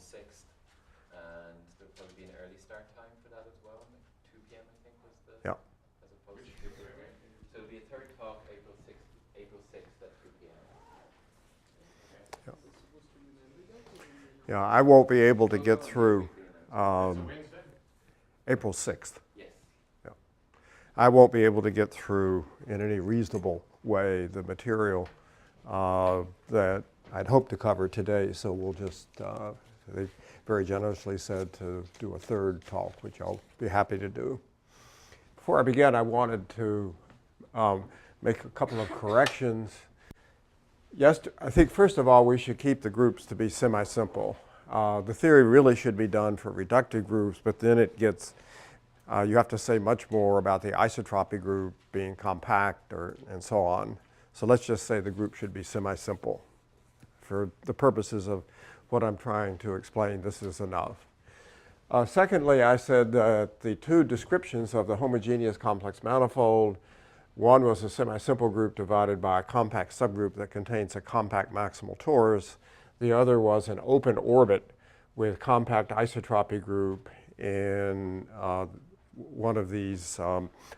6th, and there'll probably be an early start time for that as well. Like 2 p.m. I think was the, Yeah. as opposed to 2 p.m. So it'll be a third talk April 6th at 2 p.m. Yeah. Yeah, I won't be able to get through April 6th. Yes. Yeah. I won't be able to get through in any reasonable way the material that I'd hoped to cover today, so we'll just, they very generously said to do a third talk, which I'll be happy to do. Before I begin, I wanted to make a couple of corrections. Yes, I think first of all, we should keep the groups to be semi-simple. The theory really should be done for reductive groups, but then it gets, you have to say much more about the isotropy group being compact and so on. So let's just say the group should be semi-simple. For the purposes of what I'm trying to explain, this is enough. Secondly, I said that the two descriptions of the homogeneous complex manifold, one was a semi-simple group divided by a compact subgroup that contains a compact maximal torus. The other was an open orbit with compact isotropy group in one of these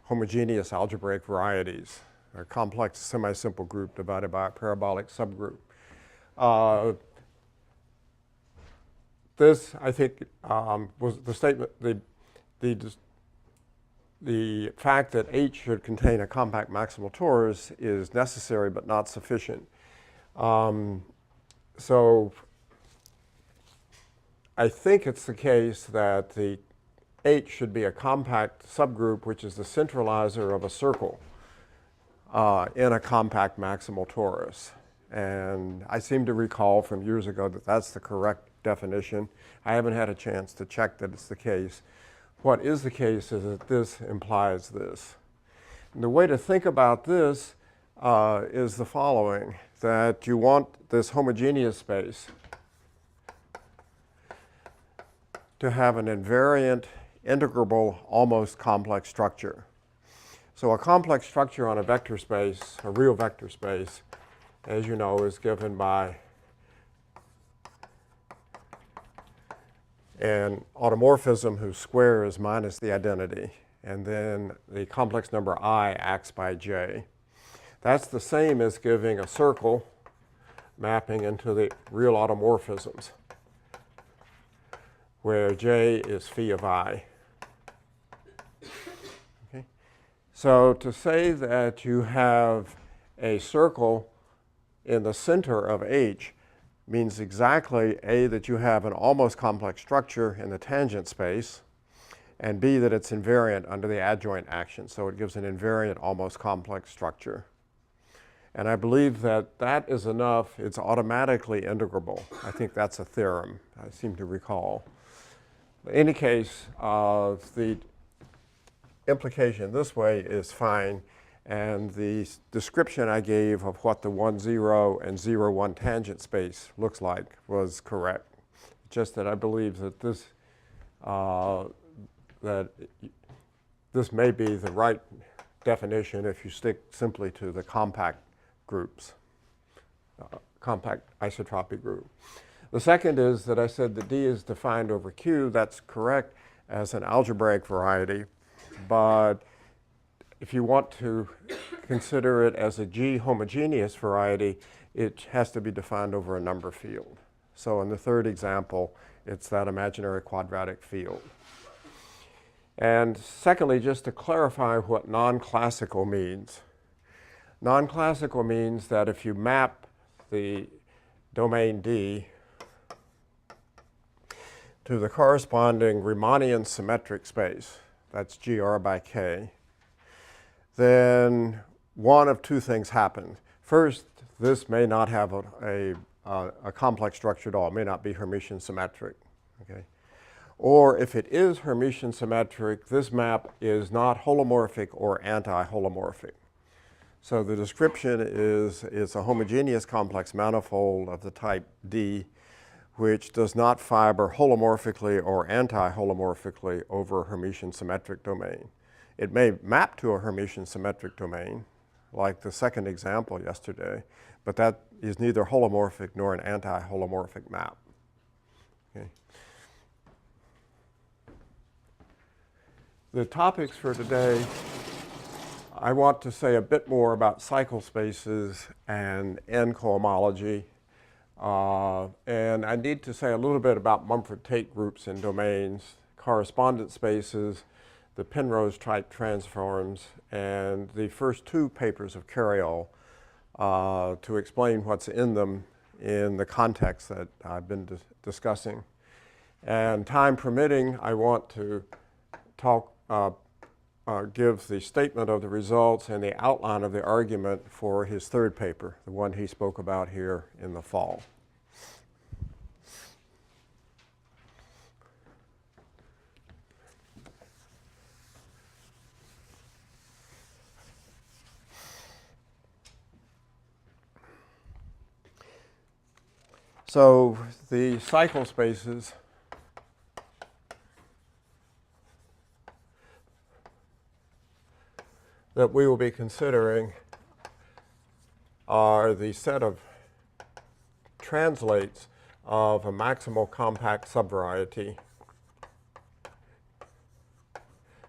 homogeneous algebraic varieties, a complex semi-simple group divided by a parabolic subgroup. This, I think, was the statement, the fact that H should contain a compact maximal torus is necessary but not sufficient. So I think it's the case that the H should be a compact subgroup, which is the centralizer of a circle in a compact maximal torus. And I seem to recall from years ago that that's the correct definition. I haven't had a chance to check that it's the case. What is the case is that this implies this. And the way to think about this is the following, that you want this homogeneous space to have an invariant, integrable, almost complex structure. So a complex structure on a vector space, a real vector space, as you know, is given by an automorphism whose square is minus the identity, and then the complex number I acts by j. That's the same as giving a circle mapping into the real automorphisms, where j is phi of I. Okay? So to say that you have a circle in the center of H means exactly A, that you have an almost complex structure in the tangent space, and B, that it's invariant under the adjoint action. So it gives an invariant almost complex structure. And I believe that that is enough. It's automatically integrable. I think that's a theorem, I seem to recall. In any case, the implication this way is fine. And the description I gave of what the 1, 0 and 0, 1 tangent space looks like was correct. Just that I believe that this may be the right definition if you stick simply to the compact groups, compact isotropy group. The second is that I said that D is defined over Q. That's correct as an algebraic variety, but if you want to consider it as a G homogeneous variety, it has to be defined over a number field. So in the third example, it's that imaginary quadratic field. And secondly, just to clarify what non-classical means. Non-classical means that if you map the domain D to the corresponding Riemannian symmetric space, that's GR by K, then one of two things happen. First, this may not have a complex structure at all. It may not be Hermitian symmetric. Okay? Or if it is Hermitian symmetric, this map is not holomorphic or anti-holomorphic. So the description is a homogeneous complex manifold of the type D, which does not fiber holomorphically or anti-holomorphically over a Hermitian symmetric domain. It may map to a Hermitian symmetric domain, like the second example yesterday, but that is neither holomorphic nor an anti-holomorphic map. Okay. The topics for today, I want to say a bit more about cycle spaces and N cohomology. And I need to say a little bit about Mumford-Tate groups and domains, correspondence spaces, the Penrose type transforms, and the first two papers of Carayol to explain what's in them in the context that I've been discussing. And time permitting, I want to talk, give the statement of the results and the outline of the argument for his third paper, the one he spoke about here in the fall. So the cycle spaces that we will be considering are the set of translates of a maximal compact subvariety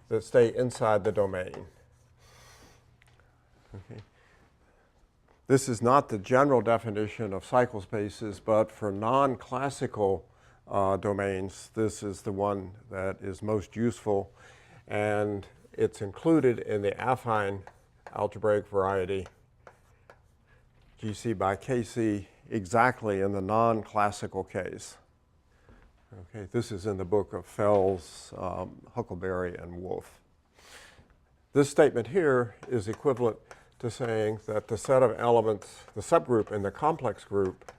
that stay inside the domain. Okay. This is not the general definition of cycle spaces, but for non-classical domains, this is the one that is most useful, and it's included in the affine algebraic variety GC by KC exactly in the non-classical case. Okay, this is in the book of Fells, Huckleberry, and Wolf. This statement here is equivalent to saying that the set of elements, the subgroup in the complex group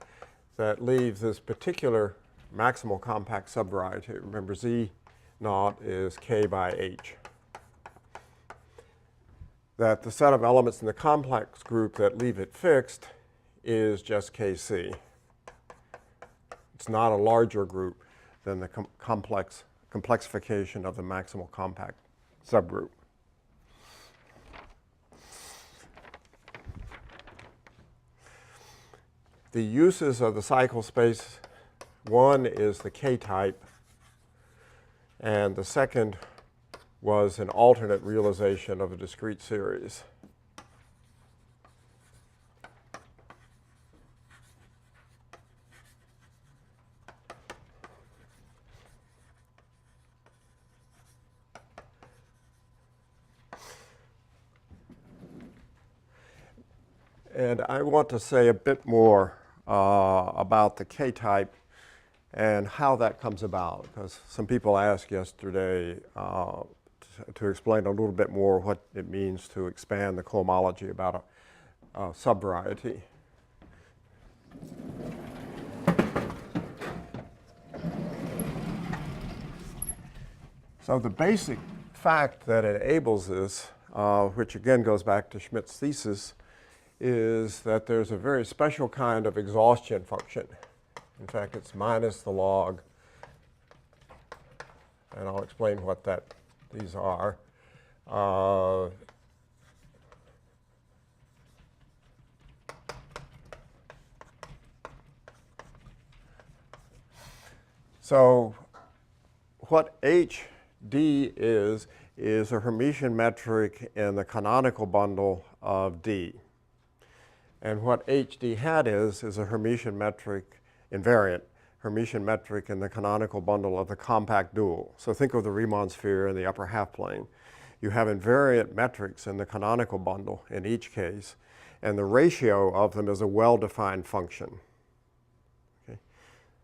that leaves this particular maximal compact subvariety, remember Z naught is K by H, that the set of elements in the complex group that leave it fixed is just KC. It's not a larger group than the complexification of the maximal compact subgroup. The uses of the cycle space, one is the K-type, and the second was an alternate realization of a discrete series. And I want to say a bit more about the K-type and how that comes about, because some people asked yesterday to explain a little bit more what it means to expand the cohomology about a subvariety. So the basic fact that enables this, which again goes back to Schmidts' thesis, is that there's a very special kind of exhaustion function. In fact, it's minus the log, and I'll explain what these are. So what HD is a Hermitian metric in the canonical bundle of D. And what HD hat is a Hermitian metric, invariant Hermitian metric in the canonical bundle of the compact dual. So think of the Riemann sphere in the upper half plane. You have invariant metrics in the canonical bundle in each case, and the ratio of them is a well-defined function. Okay?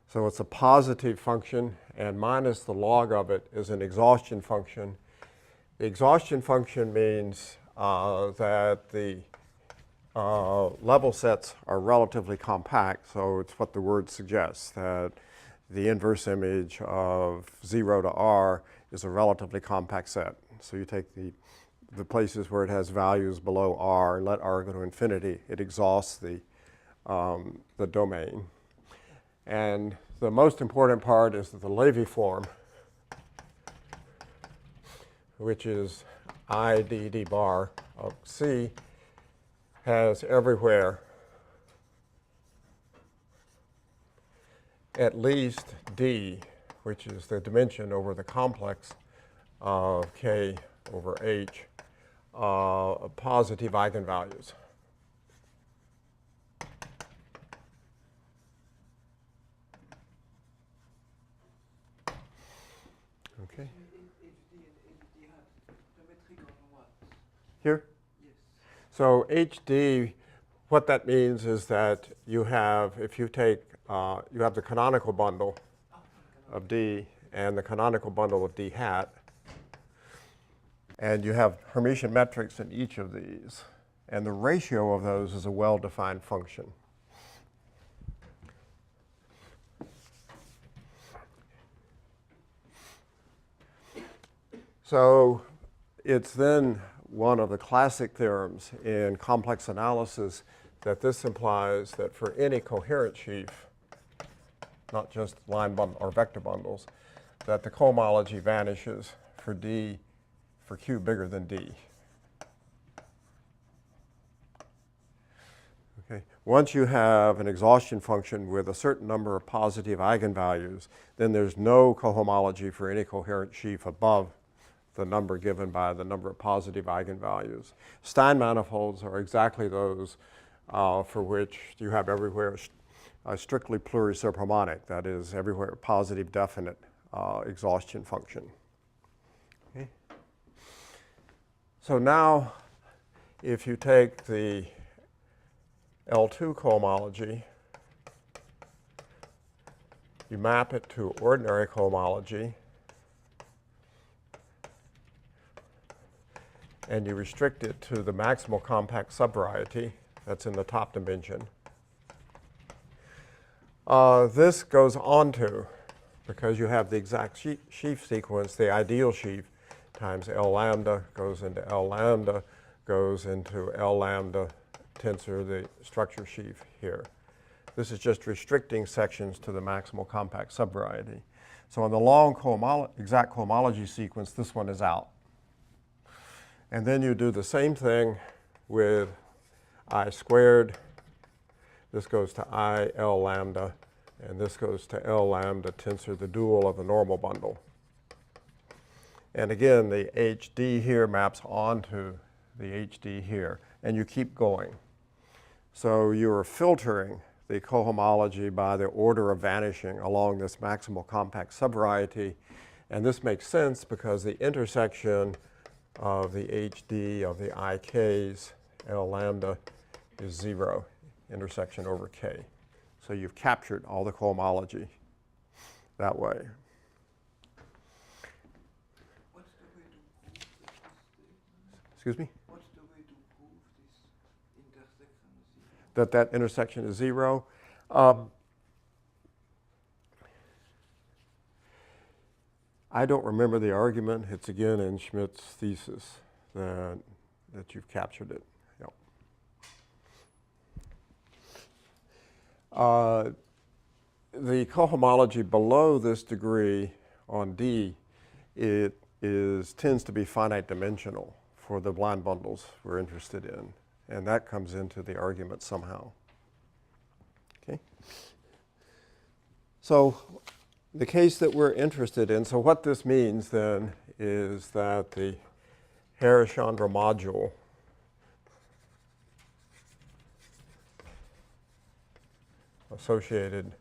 So it's a positive function, and minus the log of it is an exhaustion function. The exhaustion function means that the level sets are relatively compact, so it's what the word suggests, that the inverse image of 0 to R is a relatively compact set. So you take the places where it has values below R and let R go to infinity, it exhausts the domain. And the most important part is that the Levy form, which is I d d bar of C, has everywhere at least D, which is the dimension over the complex of K over H, positive eigenvalues. Okay. Here? Yes. So HD, what that means is that you have, if you take, you have the canonical bundle of D and the canonical bundle of D hat, and you have Hermitian metrics in each of these, and the ratio of those is a well-defined function. So it's then one of the classic theorems in complex analysis that this implies that for any coherent sheaf, not just line bundle or vector bundles, that the cohomology vanishes for D, for Q bigger than D. Okay. Once you have an exhaustion function with a certain number of positive eigenvalues, then there's no cohomology for any coherent sheaf above the number given by the number of positive eigenvalues. Stein manifolds are exactly those for which you have everywhere a strictly plurisubharmonic, that is, everywhere a positive definite exhaustion function. Okay. So now, if you take the L2 cohomology, you map it to ordinary cohomology, and you restrict it to the maximal compact subvariety that's in the top dimension. This goes on to, because you have the exact sheaf sequence, the ideal sheaf times L lambda goes into L lambda, goes into L lambda tensor the structure sheaf here. This is just restricting sections to the maximal compact subvariety. So in the long exact cohomology sequence, this one is out. And then you do the same thing with I squared. This goes to I L lambda, and this goes to L lambda tensor the dual of the normal bundle. And again, the HD here maps onto the HD here, and you keep going. So you're filtering the cohomology by the order of vanishing along this maximal compact subvariety, and this makes sense because the intersection of the HD of the IKs, L lambda, is 0, intersection over K. So you've captured all the cohomology that way. What's the way to prove this statement? Excuse me? What's the way to prove this intersection is 0? That intersection is 0? I don't remember the argument. It's again in Schmidts' thesis that you've captured it. Yep. The cohomology below this degree on D, tends to be finite dimensional for the blind bundles we're interested in, and that comes into the argument somehow. Okay. So the case that we're interested in, so what this means then is that the Harish-Chandra module associated,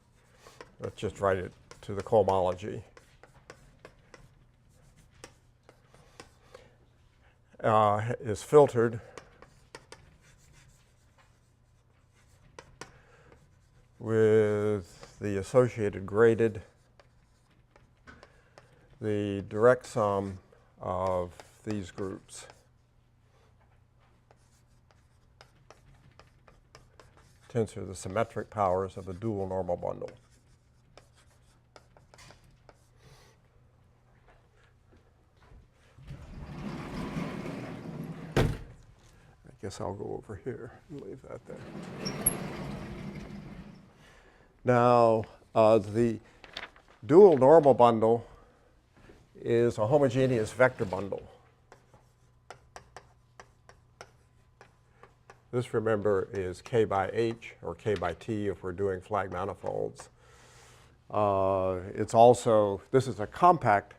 let's just write it to the cohomology, is filtered with the associated graded, the direct sum of these groups. Tensor the symmetric powers of the dual normal bundle. I guess I'll go over here and leave that there. Now, the dual normal bundle is a homogeneous vector bundle. This, remember, is K by H, or K by T if we're doing flag manifolds. It's also, this is a compact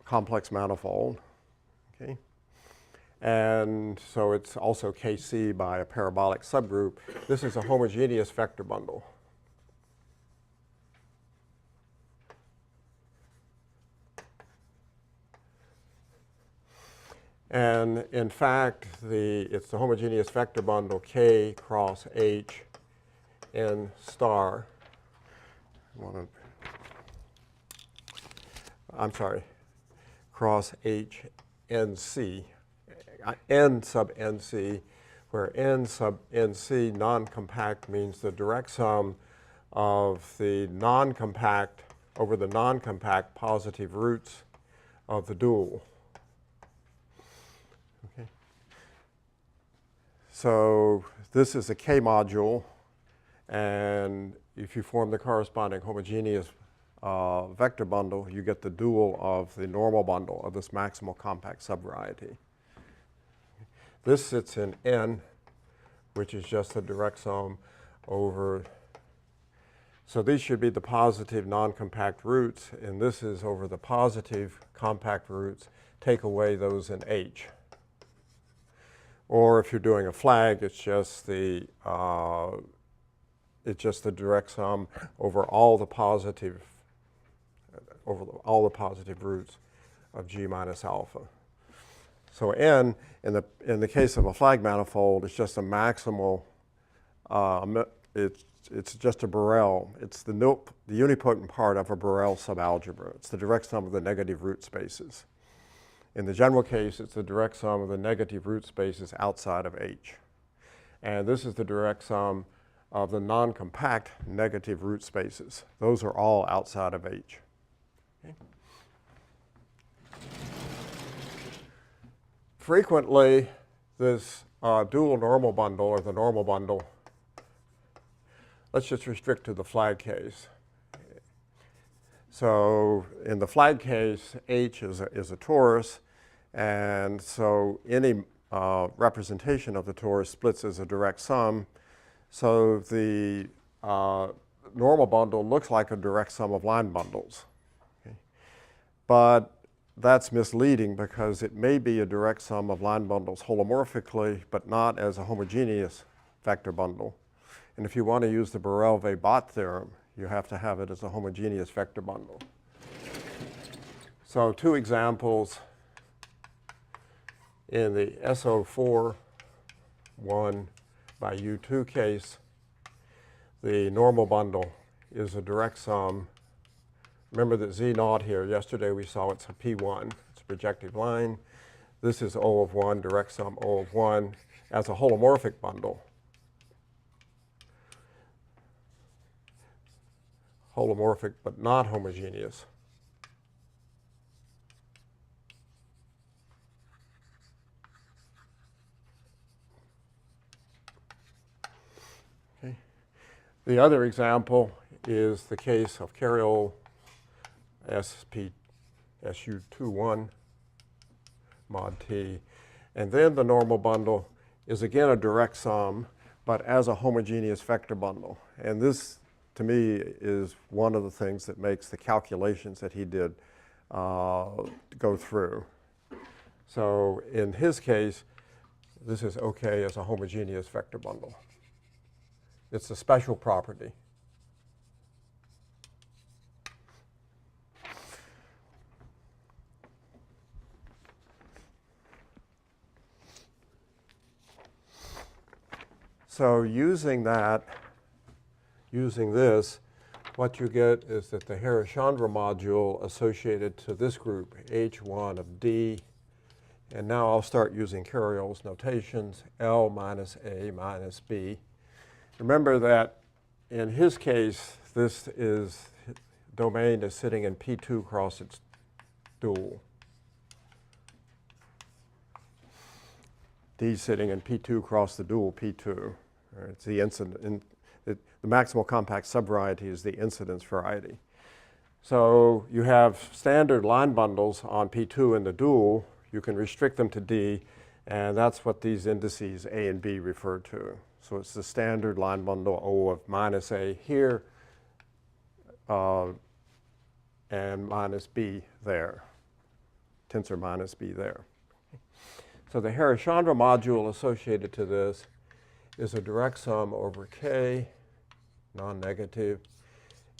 complex manifold, okay? And so it's also Kc by a parabolic subgroup. This is a homogeneous vector bundle. And in fact, it's the homogeneous vector bundle K cross H n star. I'm sorry, cross H n C, n sub nc, where n sub nc non-compact means the direct sum of the non-compact over the non-compact positive roots of the dual. Okay. So this is a K module, and if you form the corresponding homogeneous vector bundle, you get the dual of the normal bundle of this maximal compact subvariety. This sits in N, which is just the direct sum over, so these should be the positive non-compact roots, and this is over the positive compact roots. Take away those in H. Or if you're doing a flag, it's just the direct sum over all the positive roots of G minus alpha. So N, in the case of a flag manifold, it's just a maximal, it's just a Borel. It's the unipotent part of a Borel subalgebra. It's the direct sum of the negative root spaces. In the general case, it's the direct sum of the negative root spaces outside of H. And this is the direct sum of the non-compact negative root spaces. Those are all outside of H. Okay. Frequently, this dual normal bundle, or the normal bundle, let's just restrict to the flag case. So in the flag case, H is a torus, and so any representation of the torus splits as a direct sum. So the normal bundle looks like a direct sum of line bundles. Okay. But that's misleading because it may be a direct sum of line bundles holomorphically, but not as a homogeneous vector bundle. And if you want to use the Borel-Weber theorem, you have to have it as a homogeneous vector bundle. So two examples in the SO4 1 by U2 case, the normal bundle is a direct sum. Remember that Z naught here, yesterday we saw it's a P1, it's a projective line. This is O of 1, direct sum O of 1 as a holomorphic bundle. Holomorphic but not homogeneous. Okay. The other example is the case of Carayol SU21 mod T. And then the normal bundle is again a direct sum, but as a homogeneous vector bundle. And this, to me, is one of the things that makes the calculations that he did go through. So in his case, this is okay as a homogeneous vector bundle. It's a special property. So using this, what you get is that the Harish-Chandra module associated to this group, H1 of D, and now I'll start using Carayol's notations, L minus A minus B. Remember that in his case, this domain is sitting in P2 cross its dual. D sitting in P2 cross the dual P2. It's the incident. The maximal compact subvariety is the incidence variety. So you have standard line bundles on P2 in the dual. You can restrict them to D, and that's what these indices A and B refer to. So it's the standard line bundle O of minus A here. and minus b there, tensor minus b there. So the Harry-Chandra module associated to this is a direct sum over k, non-negative,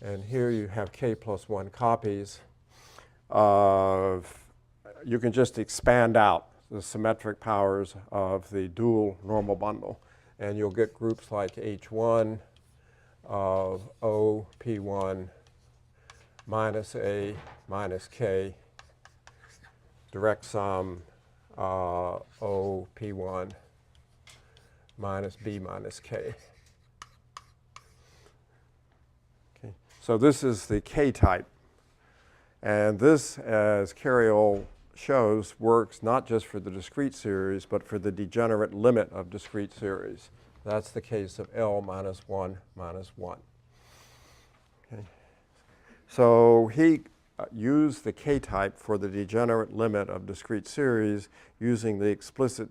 and here you have k plus 1 copies of, you can just expand out the symmetric powers of the dual normal bundle, and you'll get groups like H1 of O P1 minus A minus K, direct sum O P1 minus B minus K. Okay. So this is the K type. And this, as Carayol shows, works not just for the discrete series, but for the degenerate limit of discrete series. That's the case of L minus 1 minus 1. Okay. So he used the K-type for the degenerate limit of discrete series using the explicit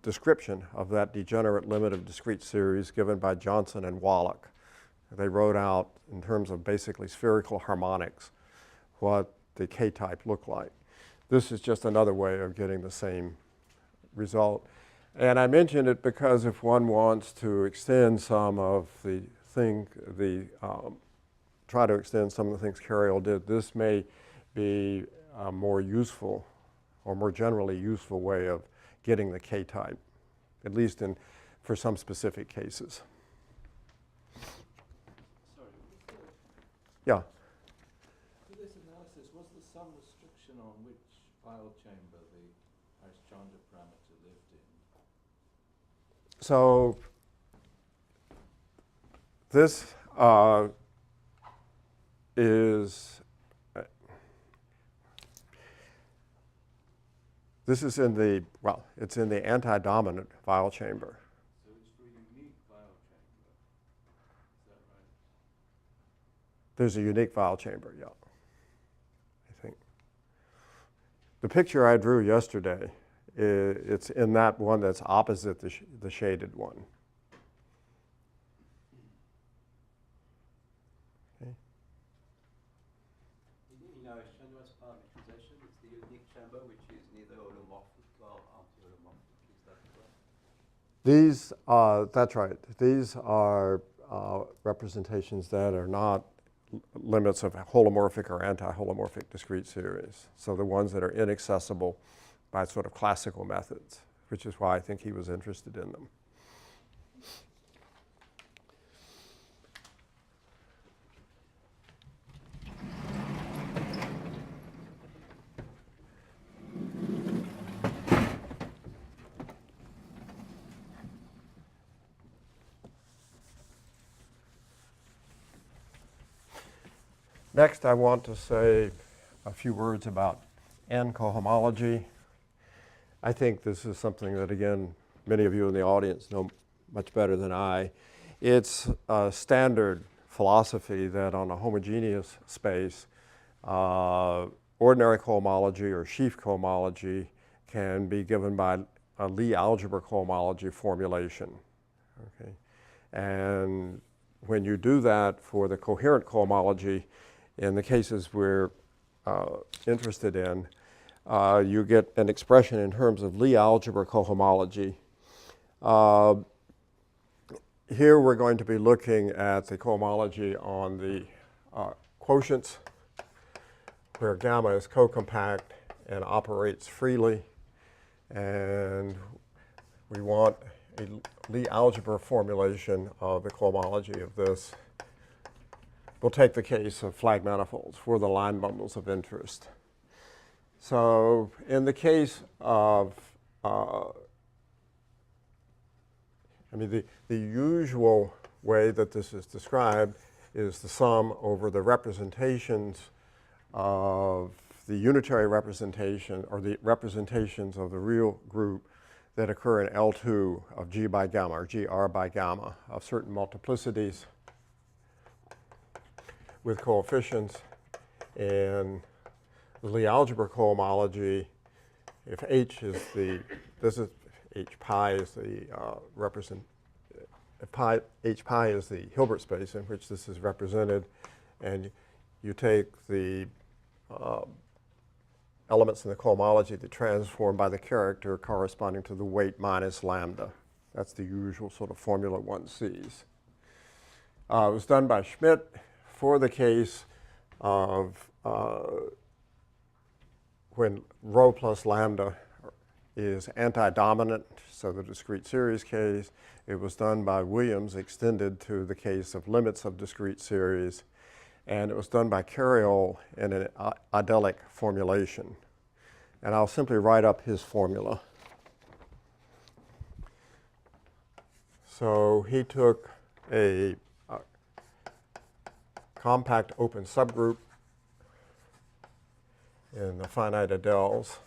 description of that degenerate limit of discrete series given by Johnson and Wallach. They wrote out, in terms of basically spherical harmonics, what the K-type looked like. This is just another way of getting the same result. And I mentioned it because if one wants to extend some of the try to extend some of the things Carayol did, this may be a more useful or more generally useful way of getting the K-type, at least for some specific cases. Sorry, Yeah. for this analysis, was there some restriction on which file chamber the Harris-Chandra parameter lived in? So this is in the, well, it's in the anti-dominant file chamber. So it's for a unique file chamber, is that right? There's a unique file chamber, yeah, I think. The picture I drew yesterday, it's in that one that's opposite the shaded one. Okay. In our Chandra's parameterization, it's the unique chamber which is neither holomorphic or anti-holomorphic. Is that correct? These, that's right. These are representations that are not limits of holomorphic or anti-holomorphic discrete series. So the ones that are inaccessible by sort of classical methods, which is why I think he was interested in them. Next, I want to say a few words about N cohomology. I think this is something that, again, many of you in the audience know much better than I. It's a standard philosophy that on a homogeneous space, ordinary cohomology or sheaf cohomology can be given by a Lie algebra cohomology formulation. Okay? And when you do that for the coherent cohomology, in the cases we're interested in, you get an expression in terms of Lie algebra cohomology. Here we're going to be looking at the cohomology on the quotients, where gamma is co-compact and operates freely. And we want a Lie algebra formulation of the cohomology of this. We'll take the case of flag manifolds for the line bundles of interest. So in the case of, the usual way that this is described is the sum over the representations of the unitary representation or the representations of the real group that occur in L2 of G by gamma or GR by gamma of certain multiplicities with coefficients. And the Lie algebra cohomology, if H is the, this is H pi is the H pi is the Hilbert space in which this is represented, and you take the elements in the cohomology that transform by the character corresponding to the weight minus lambda. That's the usual sort of formula one sees. It was done by Schmidt for the case of when rho plus lambda is anti-dominant, so the discrete series case. It was done by Williams, extended to the case of limits of discrete series. And it was done by Carayol in an adelic formulation. And I'll simply write up his formula. So he took a compact open subgroup in the finite adels.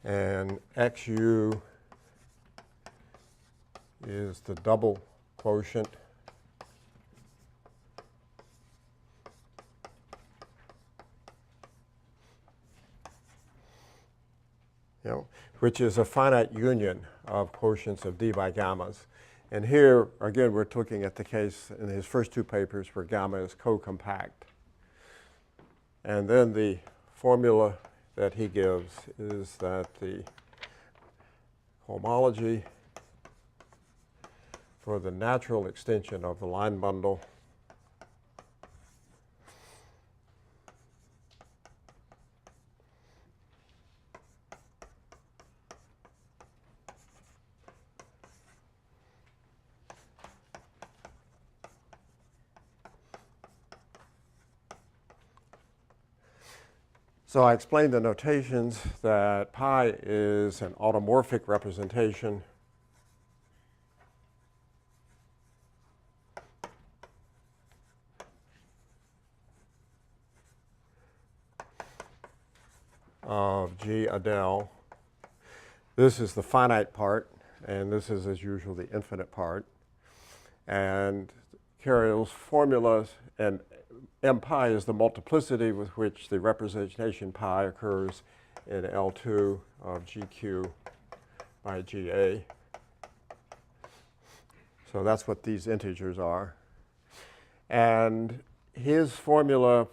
And XU is the double quotient which is a finite union of quotients of d by gammas. And here, again, we're looking at the case in his first two papers where gamma is co-compact. And then the formula that he gives is that the homology for the natural extension of the line bundle So I explained the notations that pi is an automorphic representation of G adel. This is the finite part, and this is, as usual, the infinite part. And Carayol's formulas, and M pi is the multiplicity with which the representation pi occurs in L2 of GQ by GA. So that's what these integers are. And his formula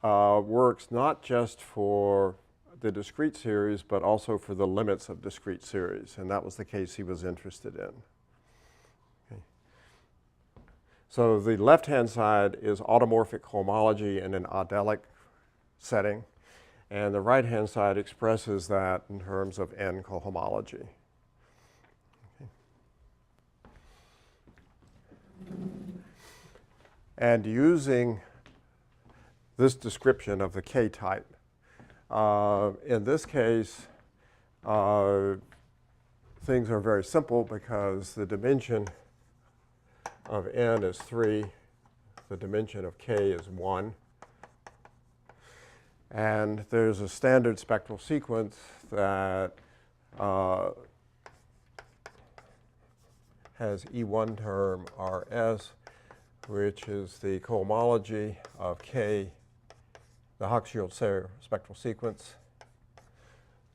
works not just for the discrete series, but also for the limits of discrete series. And that was the case he was interested in. So the left-hand side is automorphic cohomology in an adelic setting, and the right-hand side expresses that in terms of N cohomology. Okay. And using this description of the K type, in this case, things are very simple because the dimension of N is 3, the dimension of K is 1. And there's a standard spectral sequence that has E1 term Rs, which is the cohomology of K, the Hochschild-Sayre spectral sequence,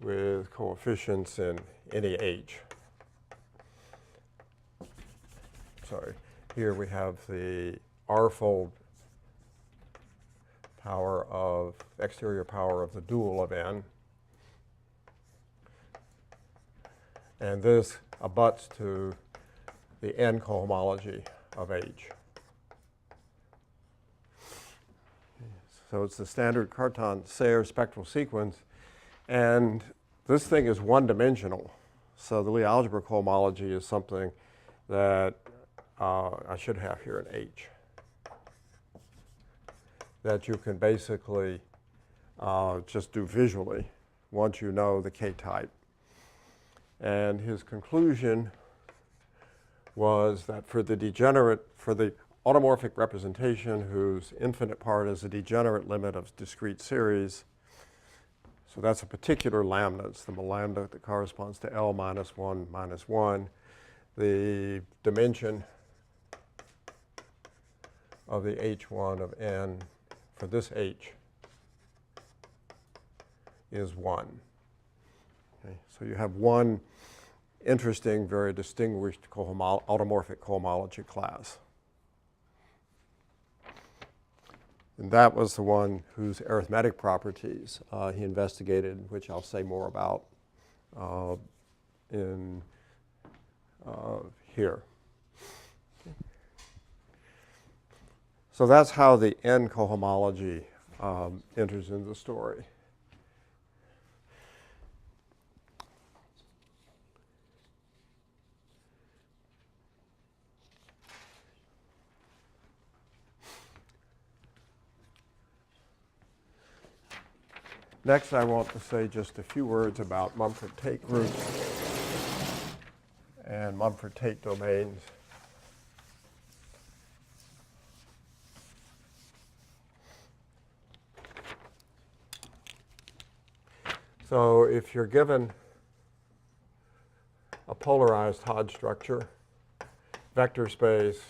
with coefficients in any H. Sorry. Here we have the R-fold power of, exterior power of the dual of N. And this abuts to the N cohomology of H. So it's the standard Cartan-Sayre spectral sequence. And this thing is one-dimensional. So the Lie algebra cohomology is something that I should have here an H, that you can basically just do visually once you know the K type. And his conclusion was that for the automorphic representation whose infinite part is a degenerate limit of discrete series, so that's a particular lambda, it's the lambda that corresponds to L minus 1 minus 1, the dimension of the H1 of N for this H is 1. Okay, so you have one interesting, very distinguished automorphic cohomology class. And that was the one whose arithmetic properties he investigated, which I'll say more about in here. Okay. So that's how the N cohomology enters into the story. Next, I want to say just a few words about Mumper-Tate groups and Mumper-Tate domains. So if you're given a polarized Hodge structure, vector space,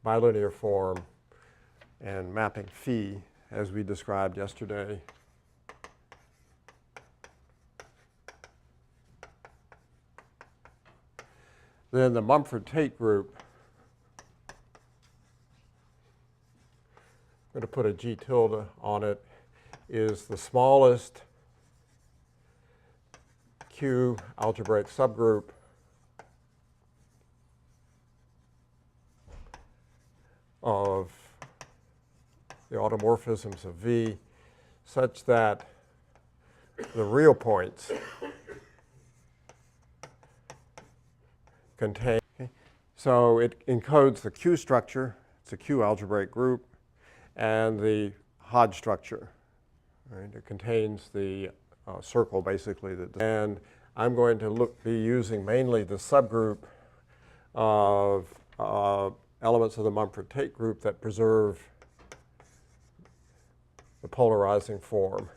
bilinear form, and mapping phi, as we described yesterday, then the Mumford-Tate group, I'm going to put a G tilde on it, is the smallest Q algebraic subgroup of the automorphisms of V, such that the real points contain. Okay. So it encodes the Q structure, it's a Q algebraic group, and the Hodge structure. Right? It contains the circle, basically. And I'm going to be using mainly the subgroup of elements of the Mumford-Tate group that preserve the polarizing form.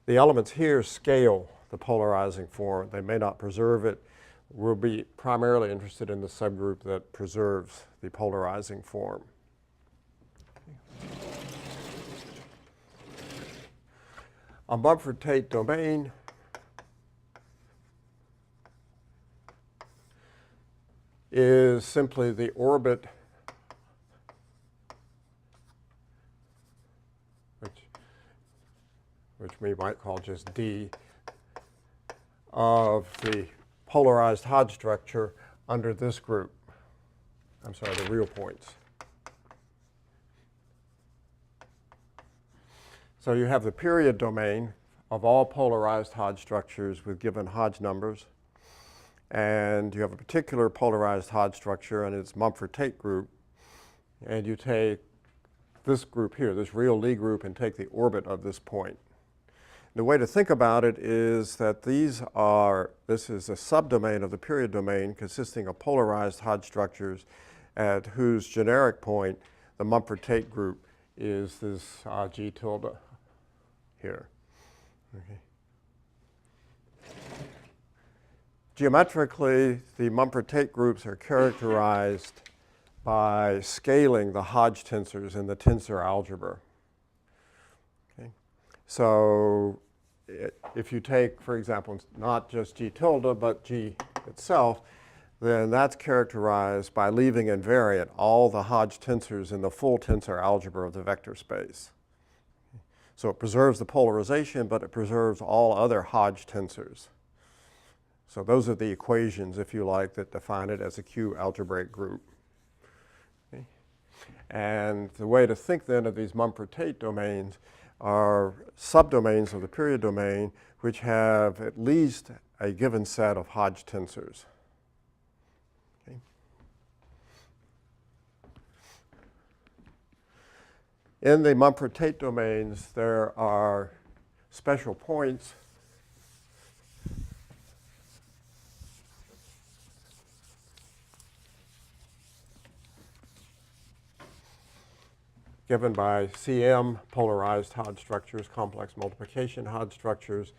The elements here scale the polarizing form. They may not preserve it. We'll be primarily interested in the subgroup that preserves the polarizing form. A Mumford-Tate domain is simply the orbit which we might call just D, of the polarized Hodge structure under this group. I'm sorry, the real points. So you have the period domain of all polarized Hodge structures with given Hodge numbers. And you have a particular polarized Hodge structure and its Mumford-Tate group. And you take this group here, this real Lie group, and take the orbit of this point. The way to think about it is that this is a subdomain of the period domain consisting of polarized Hodge structures at whose generic point the Mumford-Tate group is this G tilde here. Okay. Geometrically, the Mumford-Tate groups are characterized by scaling the Hodge tensors in the tensor algebra. Okay. So if you take, for example, not just G tilde, but G itself, then that's characterized by leaving invariant all the Hodge tensors in the full tensor algebra of the vector space. So it preserves the polarization, but it preserves all other Hodge tensors. So those are the equations, if you like, that define it as a Q algebraic group. Okay. And the way to think then of these Mumford-Tate domains are subdomains of the period domain which have at least a given set of Hodge tensors. Okay. In the Mumford-Tate domains, there are special points given by CM polarized Hodge structures, complex multiplication Hodge structures.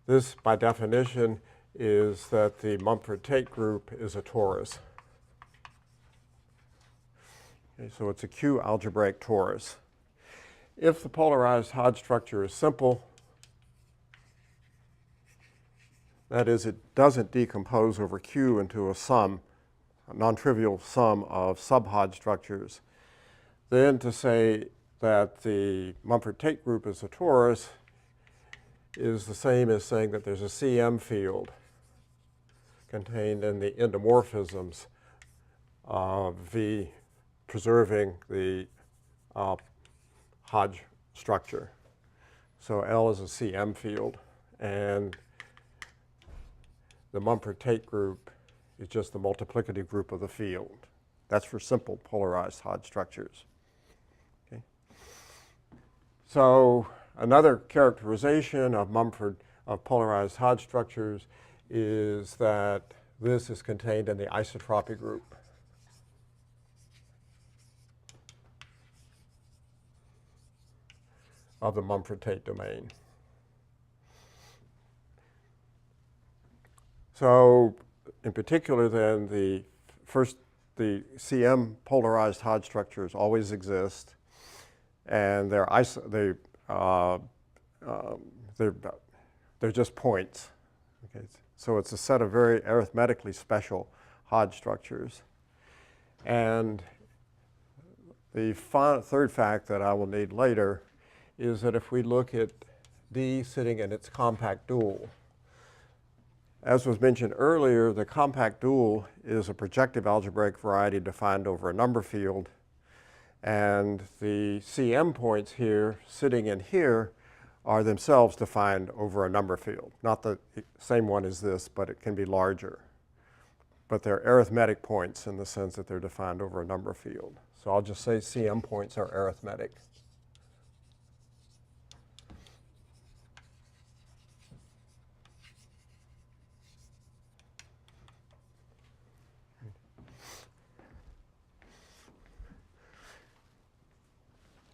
This, by definition, is that the Mumford-Tate group is a torus. Okay, so it's a Q algebraic torus. if the polarized Hodge structure is simple, that is, it doesn't decompose over Q into a sum, a non-trivial sum of sub-Hodge structures, then to say that the Mumper-Tate group is a torus is the same as saying that there's a CM field contained in the endomorphisms of V preserving the Hodge structure. So L is a CM field, and the Mumper-Tate group is just the multiplicative group of the field. That's for simple polarized Hodge structures. Okay. So another characterization of polarized Hodge structures is that this is contained in the isotropy group. Of the Mumper-Tate domain. So in particular then, the CM polarized Hodge structures always exist, and they're just points. Okay. So it's a set of very arithmetically special Hodge structures. And the third fact that I will need later is that if we look at D sitting in its compact dual, as was mentioned earlier, the compact dual is a projective algebraic variety defined over a number field. And the CM points here, sitting in here, are themselves defined over a number field. Not the same one as this, but it can be larger. But they're arithmetic points in the sense that they're defined over a number field. So I'll just say CM points are arithmetic.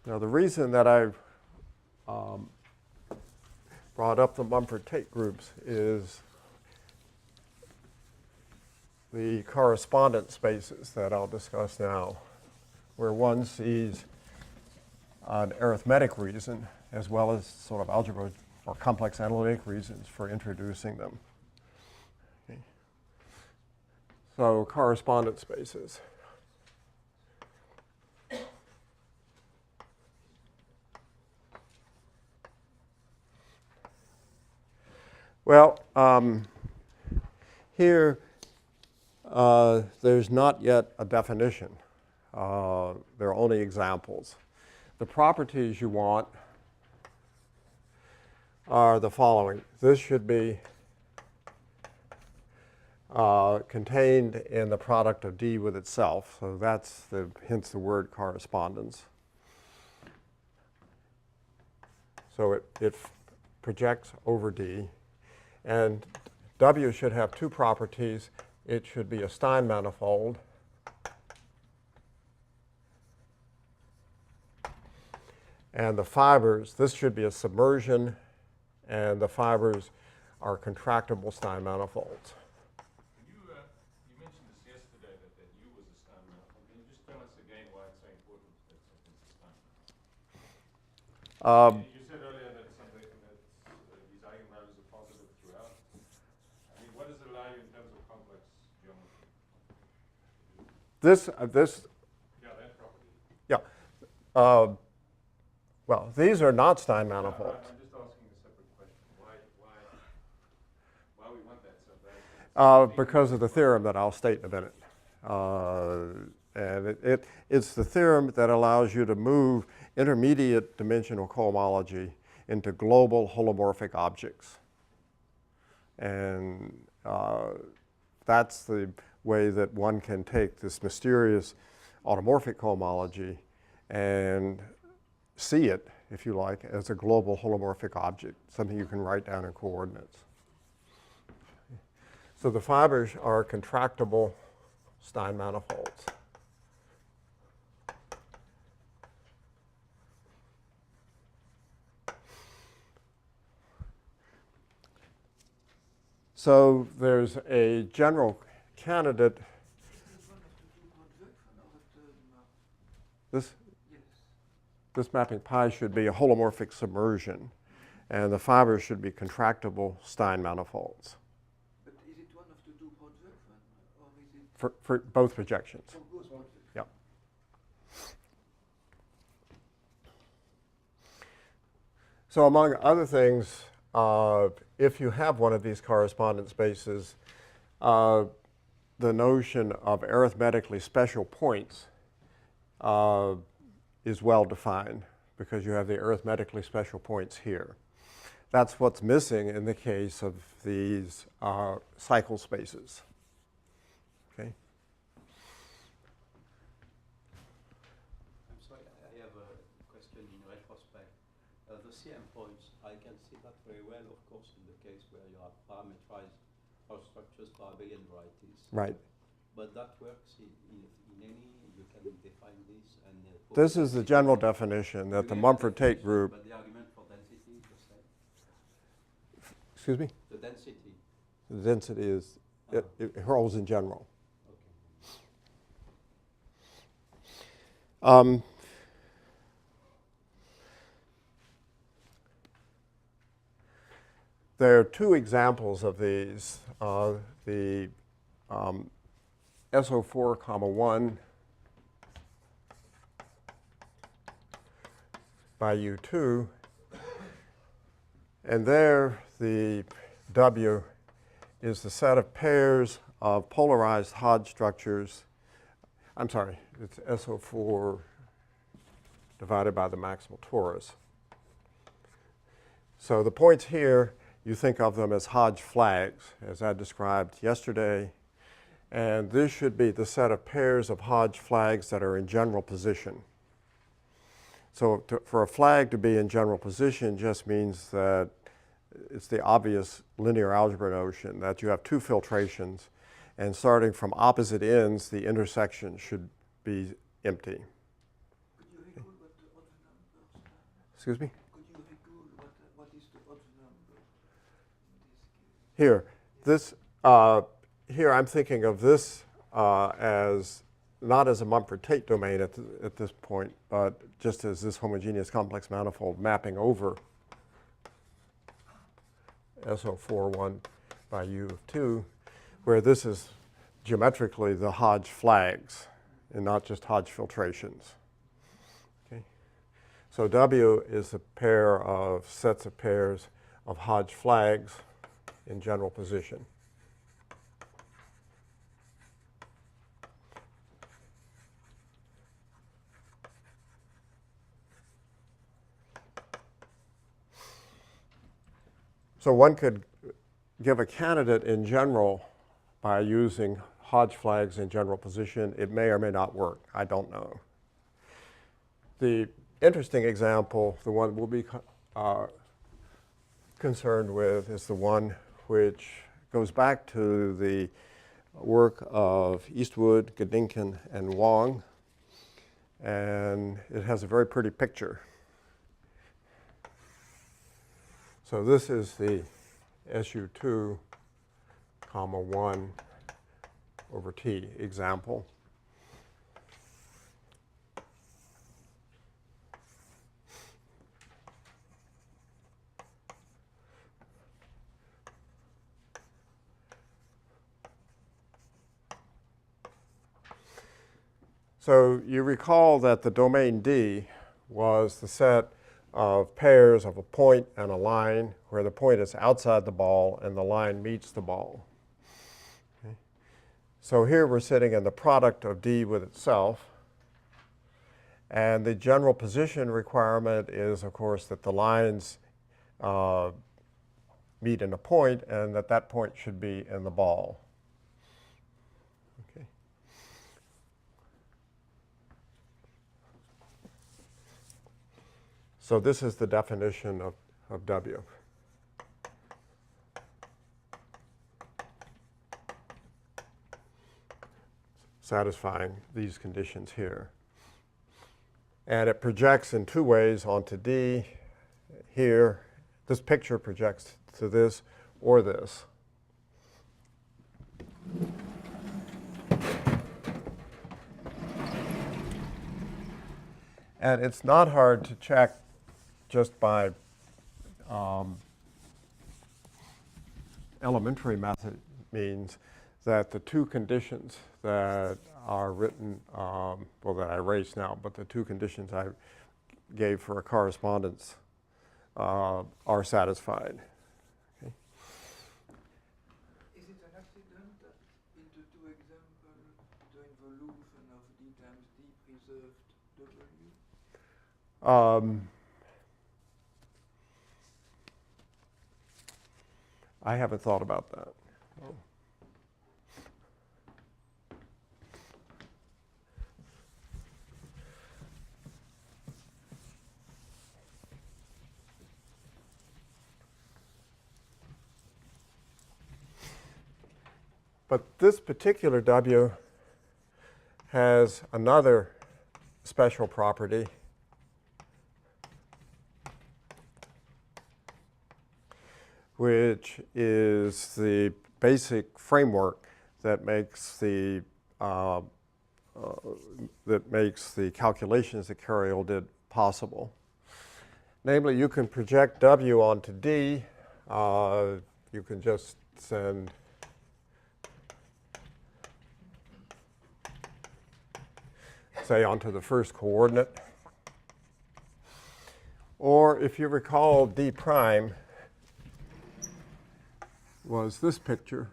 Now, the reason that I've brought up the Mumper-Tate groups is the correspondence spaces that I'll discuss now, where one sees an arithmetic reason as well as sort of algebra or complex analytic reasons for introducing them. Okay. So, correspondence spaces. Well, here there's not yet a definition. There are only examples. The properties you want are the following. This should be contained in the product of D with itself. So that's hence the word correspondence. So it projects over D. And W should have two properties. It should be a Stein manifold. And the fibers, this should be a submersion, and the fibers are contractible Stein manifolds. You mentioned this yesterday, that U was a Stein manifold. Can you just tell us again why it's so important that it's a Stein manifold? You said earlier that something that these eigenvalues are positive throughout. I mean, what does it allow you in terms of complex geometry? Yeah, that property. Yeah. Well, these are not Stein manifolds. I'm just asking a separate question. Why we want that so bad? Because of the theorem that I'll state in a minute. And it's the theorem that allows you to move intermediate dimensional cohomology into global holomorphic objects. And that's the way that one can take this mysterious automorphic cohomology and see it, if you like, as a global holomorphic object, something you can write down in coordinates. So the fibers are contractible Stein manifolds. So there's a general candidate. this mapping pi should be a holomorphic submersion, and the fibers should be contractible Stein manifolds But is it one of the two projects, or is it for both projections. from both projects? Yeah. So among other things, if you have one of these correspondence spaces, the notion of arithmetically special points is well defined because you have the arithmetically special points here. That's what's missing in the case of these cycle spaces. Okay. I'm sorry, I have a question in retrospect. The CM points, I can see that very well, of course, in the case where you have parameterized Hall structures for abelian varieties. Right. But that works in any, you can define this and... This is the general definition that the Mumper Tate group... But the argument for density is the same. Excuse me? The density. The density is, it holds in general. Okay. There are two examples of these. The SO4, 1 by U2, and there the W is the set of pairs of polarized Hodge structures. I'm sorry, it's SO4 divided by the maximal torus. So the points here, you think of them as Hodge flags, as I described yesterday. And this should be the set of pairs of Hodge flags that are in general position. So for a flag to be in general position just means that it's the obvious linear algebra notion that you have two filtrations, and starting from opposite ends, the intersection should be empty. Could you recall what the odd numbers are? Excuse me? Could you recall what is the odd number in this case? Here, here I'm thinking of this as not as a Mumper Tate domain at this point, but just as this homogeneous complex manifold mapping over SO4 by U of 2, where this is geometrically the Hodge flags and not just Hodge filtrations. Okay. So W is a pair of sets of pairs of Hodge flags in general position. So one could give a candidate in general by using Hodge flags in general position. It may or may not work. I don't know. The interesting example, the one we'll be concerned with, is the one which goes back to the work of Eastwood, Gedinkin, and Wong. And it has a very pretty picture. So this is the SU2, 1 over T example. So you recall that the domain D was the set of pairs of a point and a line where the point is outside the ball and the line meets the ball. Okay. So here we're sitting in the product of D with itself. And the general position requirement is, of course, that the lines meet in a point and that that point should be in the ball. Okay. So this is the definition of W. Satisfying these conditions here. And it projects in two ways onto D here. This picture projects to this or this. And it's not hard to check just by elementary method means that the two conditions that are written, well, that I erased now, but the two conditions I gave for a correspondence are satisfied. Okay. Is it an accident that in the two examples, the involution of d times d preserved w? I haven't thought about that. But this particular W has another special property, which is the basic framework that makes the calculations that Carayol did possible. Namely, you can project W onto D. You can just send say onto the first coordinate. Or if you recall, D prime was this picture.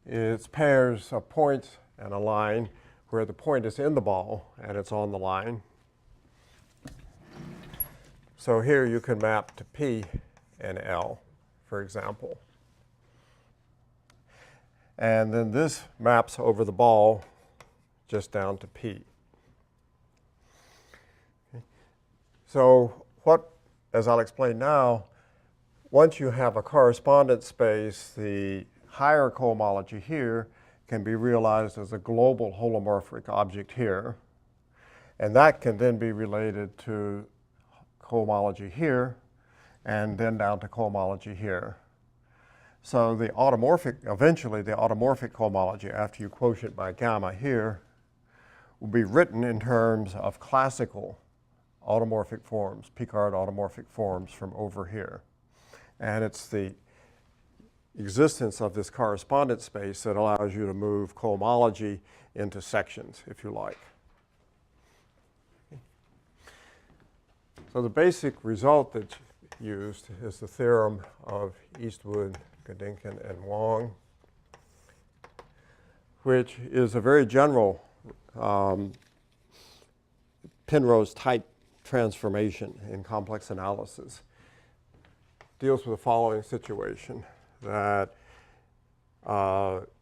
It's pairs of points and a line where the point is in the ball and it's on the line. So here you can map to P and L, for example. And then this maps over the ball just down to P. Okay. So what, as I'll explain now, once you have a correspondence space, the higher cohomology here can be realized as a global holomorphic object here. And that can then be related to cohomology here, and then down to cohomology here. So the eventually the automorphic cohomology, after you quotient by gamma here, will be written in terms of classical automorphic forms, Picard automorphic forms from over here. And it's the existence of this correspondence space that allows you to move cohomology into sections, if you like. Okay. So the basic result that's used is the theorem of Eastwood, Godinkin, and Wong, which is a very general Penrose-type transformation in complex analysis. Deals with the following situation, that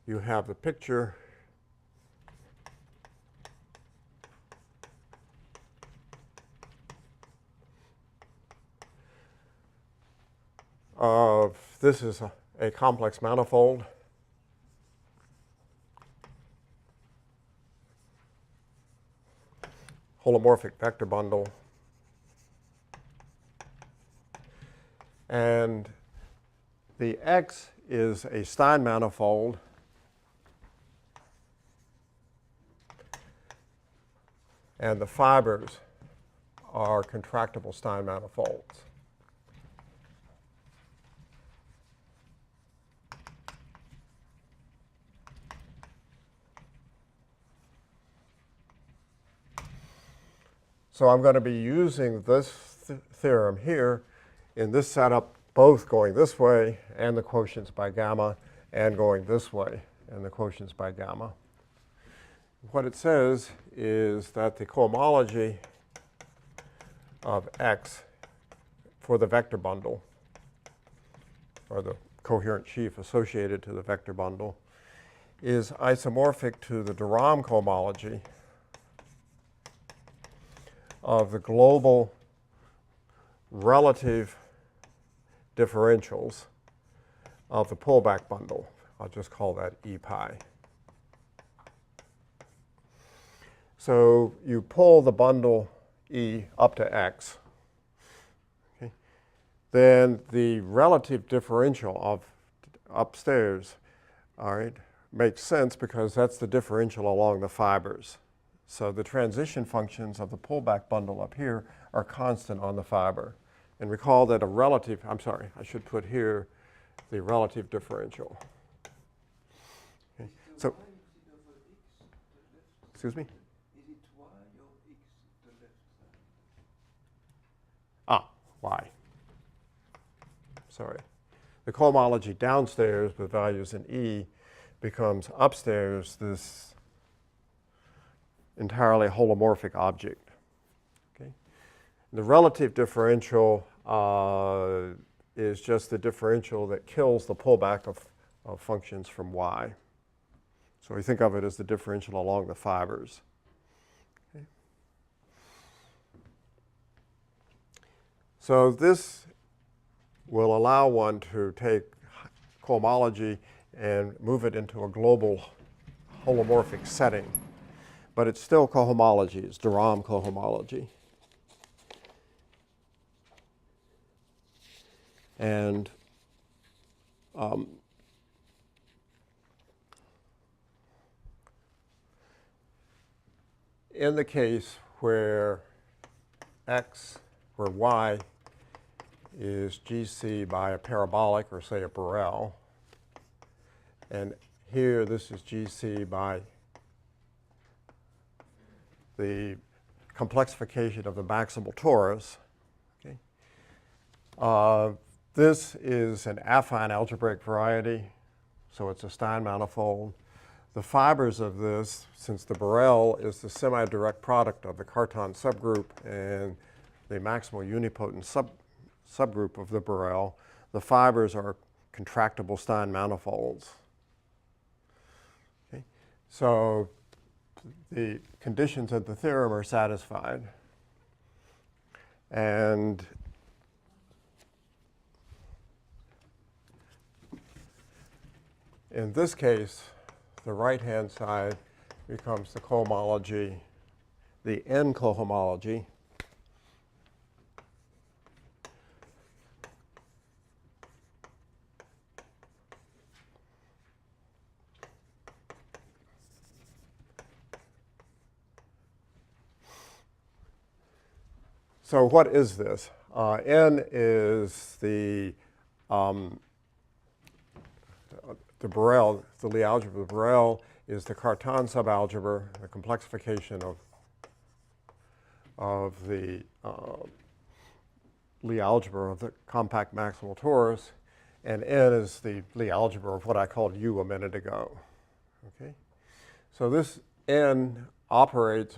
you have the picture of, this is a complex manifold. Holomorphic vector bundle. And the X is a Stein manifold. And the fibers are contractible Stein manifolds. So I'm going to be using this theorem here in this setup, both going this way and the quotients by gamma, and going this way and the quotients by gamma. What it says is that the cohomology of X for the vector bundle, or the coherent sheaf associated to the vector bundle, is isomorphic to the de Rham cohomology of the global relative differentials of the pullback bundle. I'll just call that E pi. So you pull the bundle E up to X. Okay. Then the relative differential of upstairs, all right, makes sense because that's the differential along the fibers. So the transition functions of the pullback bundle up here are constant on the fiber. And recall that a relative, I'm sorry, I should put here the relative differential. Okay. So, y instead of x to the left? excuse me? Is it y or x to the left side? Ah, y. Sorry. The cohomology downstairs with values in E becomes upstairs this entirely holomorphic object. Okay? The relative differential is just the differential that kills the pullback of functions from y. So we think of it as the differential along the fibers. Okay? So this will allow one to take cohomology and move it into a global holomorphic setting. But it's still cohomology, it's de Rham cohomology. And in the case where y is GC by a parabolic, or say a Borel, and here this is GC by the complexification of the maximal torus. Okay. This is an affine algebraic variety, so it's a Stein manifold. The fibers of this, since the Borel is the semi-direct product of the Cartan subgroup and the maximal unipotent subgroup of the Borel, the fibers are contractible Stein manifolds. Okay. So the conditions of the theorem are satisfied. And in this case, the right-hand side becomes the cohomology, the N cohomology. So what is this? N is the Borel, the Lie algebra of the Borel is the Cartan subalgebra, the complexification of the Lie algebra of the compact maximal torus, and N is the Lie algebra of what I called U a minute ago. Okay, so this N operates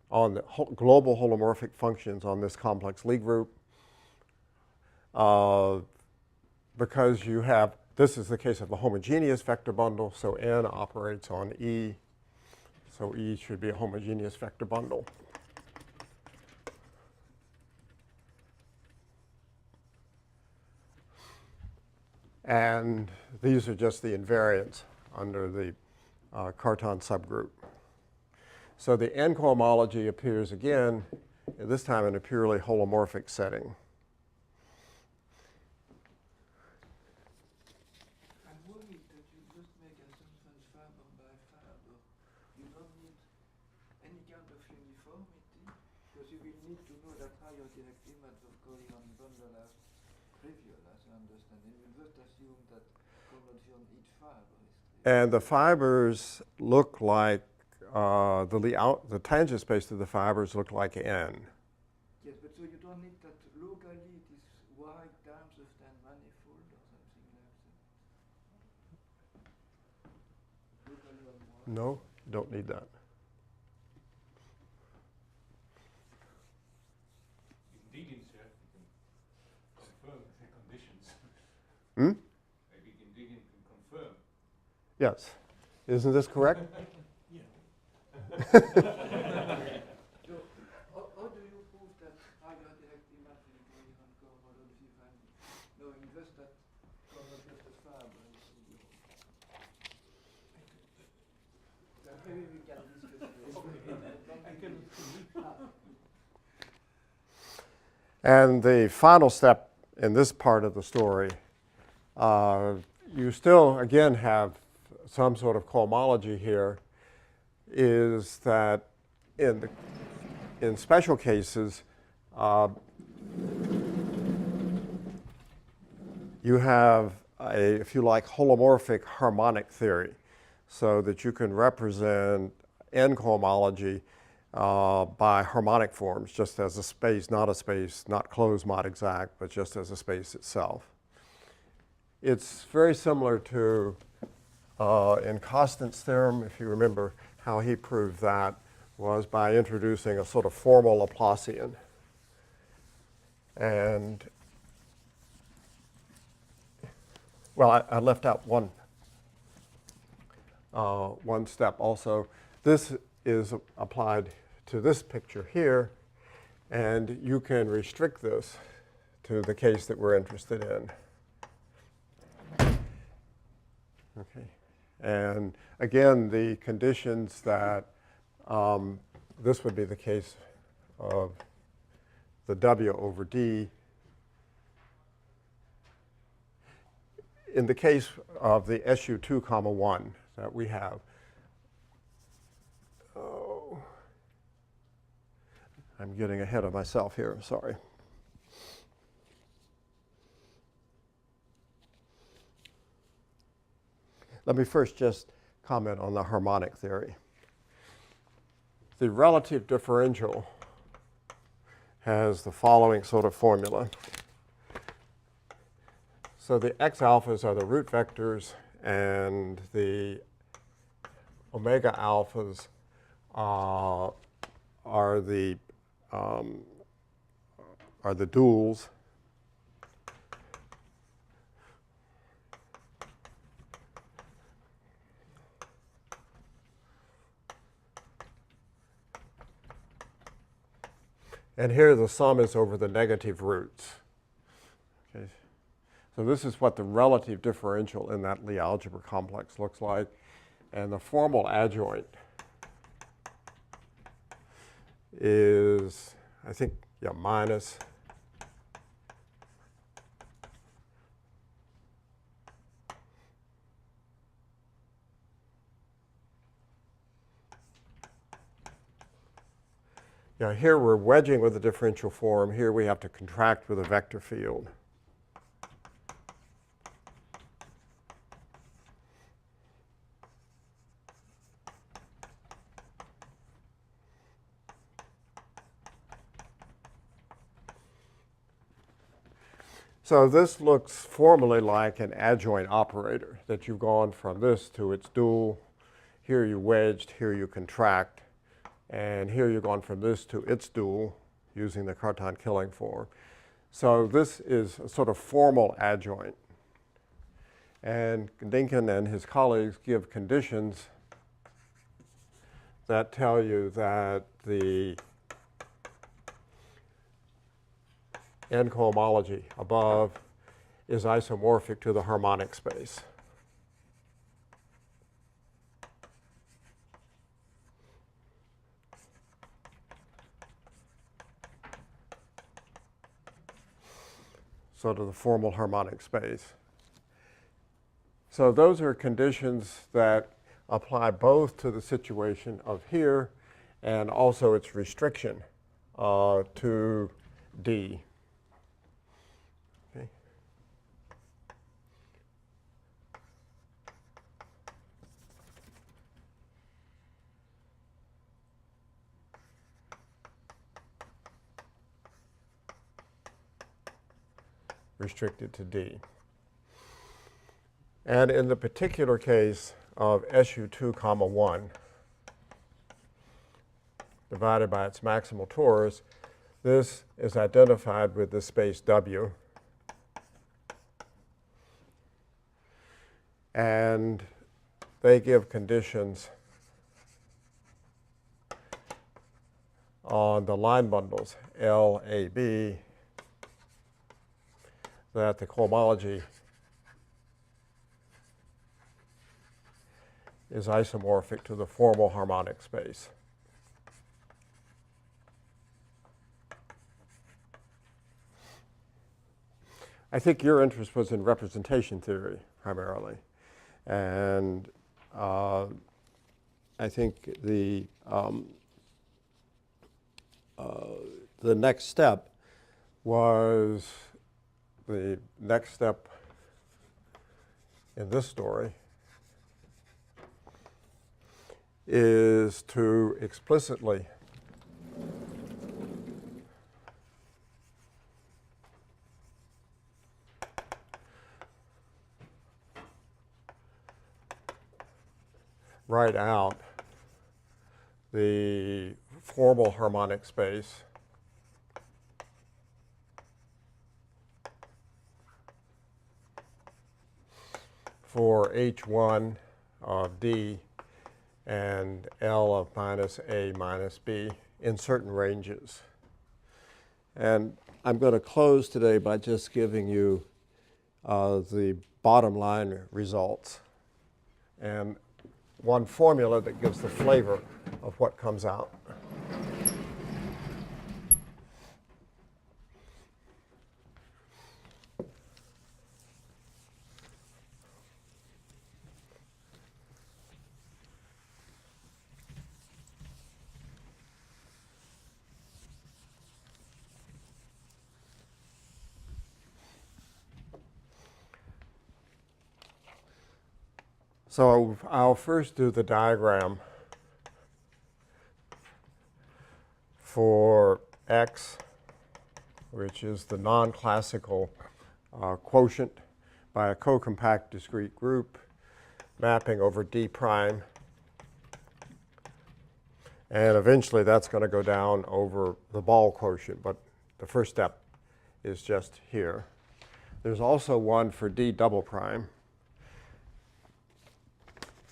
on the global holomorphic functions on this complex Lie group because you have. This is the case of a homogeneous vector bundle, so N operates on E. So E should be a homogeneous vector bundle. And these are just the invariants under the Cartan subgroup. So the N cohomology appears again, this time in a purely holomorphic setting. And the fibers look like, the tangent space of the fibers look like N. Yes, but so you don't need that locally it is y times the Stein manifold or something like that? Locally on y? No, you don't need that. In Diggins, you can confirm the conditions. Hmm? Maybe in Diggins you can confirm. Yes. Isn't this correct? So, how do you prove that higher directive mapping on cohomology value, knowing just that cohomology of the fiber is zero? Maybe we can discuss this. And the final step in this part of the story, you still, again, have some sort of cohomology here is that in special cases, you have if you like, holomorphic harmonic theory, so that you can represent n cohomology by harmonic forms, just as a space, not closed mod exact, but just as a space itself. It's very similar to in Schmidts theorem, if you remember how he proved that, was by introducing a sort of formal Laplacian. And, well, I left out one step also. This is applied to this picture here, and you can restrict this to the case that we're interested in. Okay. And again, the conditions that this would be the case of the W over D. In the case of the SU2, 1 that we have, I'm getting ahead of myself here, sorry. Let me first just comment on the harmonic theory. The relative differential has the following sort of formula. So the x alphas are the root vectors, and the omega alphas are the duals. And here the sum is over the negative roots. Okay. So this is what the relative differential in that Lie algebra complex looks like. And the formal adjoint is, I think, yeah, minus here we're wedging with the differential form. Here we have to contract with a vector field. So this looks formally like an adjoint operator, that you've gone from this to its dual. Here you wedged, here you contract. And here you've gone from this to its dual using the Cartan killing form. So this is a sort of formal adjoint. And Dinkin and his colleagues give conditions that tell you that the n cohomology above is isomorphic to the harmonic space. So to the formal harmonic space. So those are conditions that apply both to the situation of here and also its restriction to D. Okay. Restricted to D. And in the particular case of SU2, 1, divided by its maximal torus, this is identified with the space W. And they give conditions on the line bundles L, A, B, that the cohomology is isomorphic to the formal harmonic space. I think your interest was in representation theory primarily. And I think the next step was the next step in this story is to explicitly write out the formal harmonic space for H1 of D and L of minus A minus B in certain ranges. And I'm going to close today by just giving you the bottom line results and one formula that gives the flavor of what comes out. So I'll first do the diagram for X, which is the non-classical quotient by a co-compact discrete group mapping over D prime. And eventually that's going to go down over the ball quotient, but the first step is just here. There's also one for D double prime.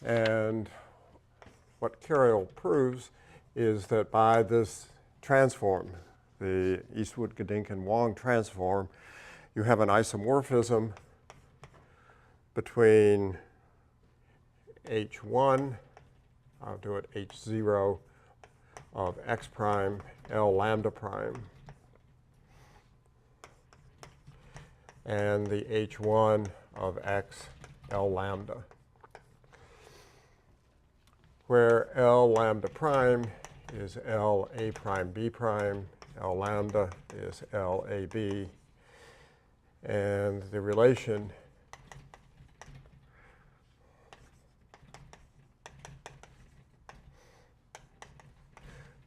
And what Carayol proves is that by this transform, the Eastwood-Gedinken-Wong transform, you have an isomorphism between H1, I'll do it H0 of X prime, L lambda prime, and the H1 of X, L lambda, where L lambda prime is L A prime B prime, L lambda is L A B, and the relation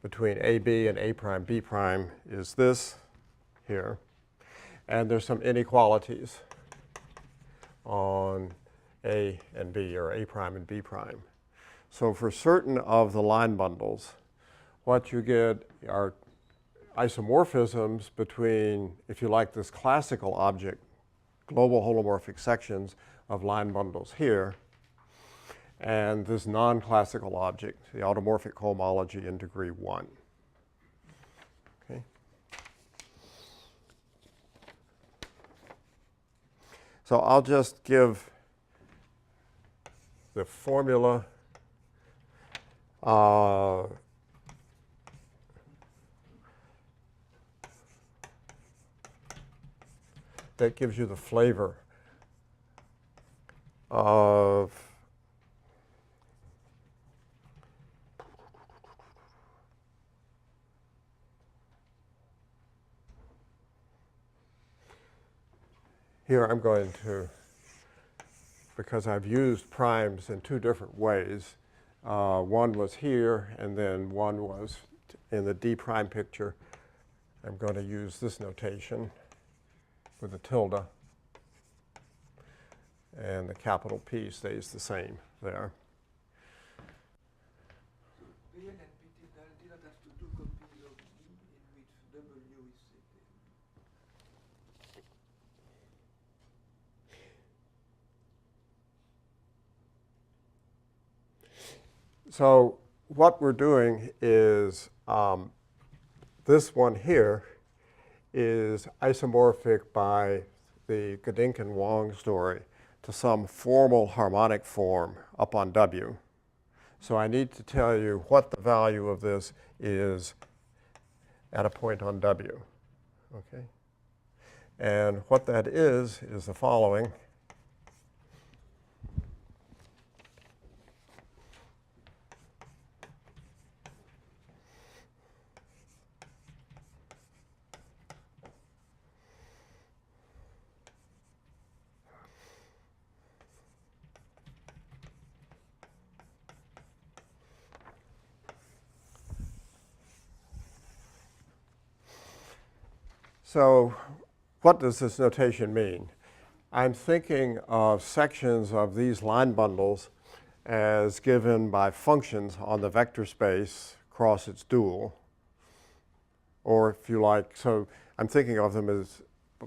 between AB and A prime B prime is this here, and there's some inequalities on A and B, or A prime and B prime. So for certain of the line bundles, what you get are isomorphisms between, if you like, this classical object, global holomorphic sections of line bundles here, and this non-classical object, the automorphic cohomology in degree 1. Okay. So I'll just give the formula that gives you the flavor of here I'm going to, because I've used primes in two different ways. One was here, and then one was in the D prime picture. I'm going to use this notation with a tilde, and the capital P stays the same there. PN and PT did not have to do copies of D in which W is set. So what we're doing is this one here is isomorphic by the Gedinken-Wong story to some formal harmonic form up on W. So I need to tell you what the value of this is at a point on W. Okay? And what that is the following. So what does this notation mean? I'm thinking of sections of these line bundles as given by functions on the vector space across its dual. Or if you like, so I'm thinking of them as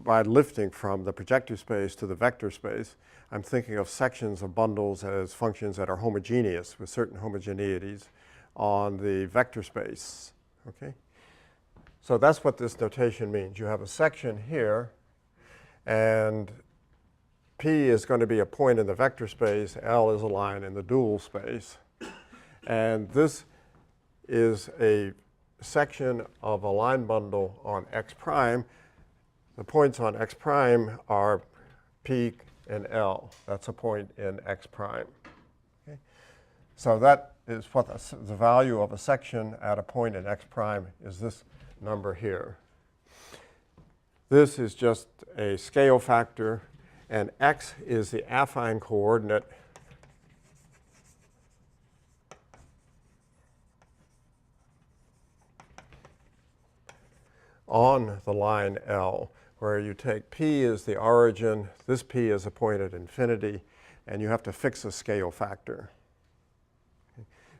by lifting from the projective space to the vector space. I'm thinking of sections of bundles as functions that are homogeneous with certain homogeneities on the vector space. Okay? So that's what this notation means. You have a section here, and P is going to be a point in the vector space, L is a line in the dual space. And this is a section of a line bundle on X prime. The points on X prime are P and L. That's a point in X prime. Okay? So that is what the value of a section at a point in X prime is this number here. This is just a scale factor, and X is the affine coordinate on the line L, where you take P as the origin, this P is a point at infinity, and you have to fix a scale factor.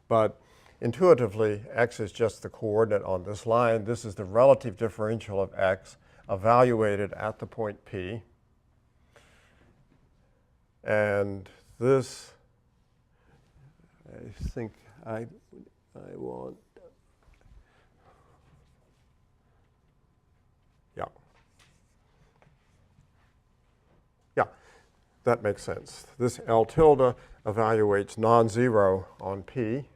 But intuitively, X is just the coordinate on this line. This is the relative differential of X evaluated at the point P. And this, I think I want, yeah, that makes sense. This L tilde evaluates non-zero on P.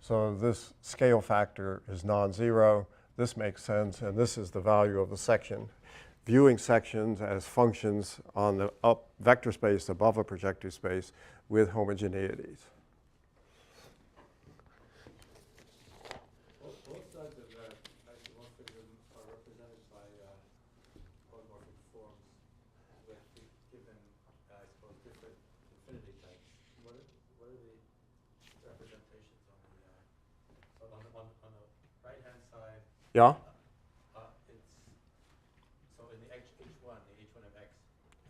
So this scale factor is non-zero. This makes sense, and this is the value of the section. Viewing sections as functions on the up vector space above a projective space with homogeneities. Both sides of that isomorphism are represented by automorphic forms with given, I suppose, different infinity types. What are the representations on the on the right-hand side? Yeah?